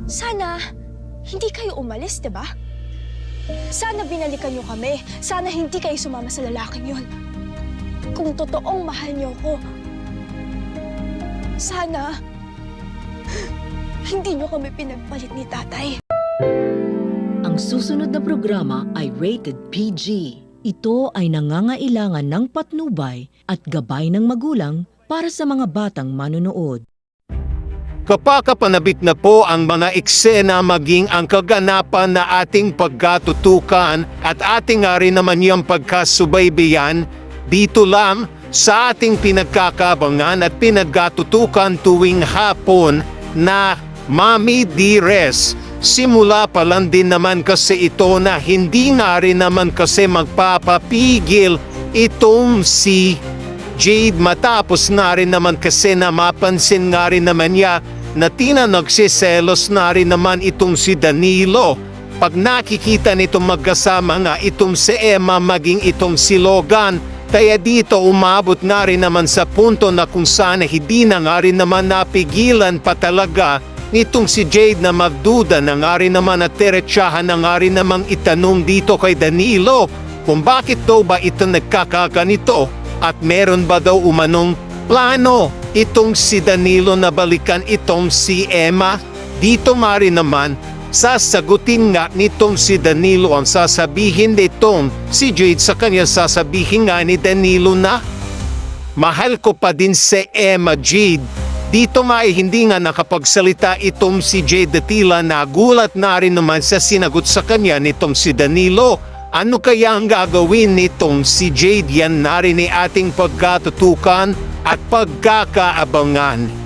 Sana hindi kayo umalis, di ba? Sana binalikan niyo kami. Sana hindi kayo sumama sa lalaking yun. Kung totoong mahal niyo ko, sana hindi niyo kami pinagpalit ni tatay. Ang susunod na programa ay rated PG. Ito ay nangangailangan ng patnubay at gabay ng magulang para sa mga batang manonood. Kapakapanabik na po ang mga eksena maging ang kaganapan na ating pagkatutukan at ating nga rin naman yung pagkasubaybayan dito lang sa ating pinagkakabangan at pinagkatutukan tuwing hapon na Mami Dearest. Simula pa lang din naman kasi ito na hindi nga rin naman kasi magpapapigil itong si Jade matapos nga rin naman kasi na mapansin nga rin naman niya na nagsiselos na rin naman itong si Danilo. Pag nakikita nitong magkasama nga itong si Emma maging itong si Logan, kaya dito umabot nga rin naman sa punto na kung sana hindi na nga rin naman napigilan pa talaga nitong si Jade na magduda na nga rin naman at teretsahan na nga rin namang itanong dito kay Danilo kung bakit daw ba ito nagkakaganito at meron ba daw umanong plano itong si Danilo na balikan itong si Emma. Dito nga rin naman sasagutin nga nitong si Danilo ang sasabihin nitong si Jade sa kanya. Sasabihin nga ni Danilo na mahal ko pa din si Emma, Jade. Dito nga ay hindi nga nakapagsalita itong si Jade Tila. Nagulat na rin naman sa sinagot sa kanya nitong si Danilo. Ano kaya ang gagawin nitong si Jade? Yan na rin ay ating pagkatutukan at pagkakaabangan.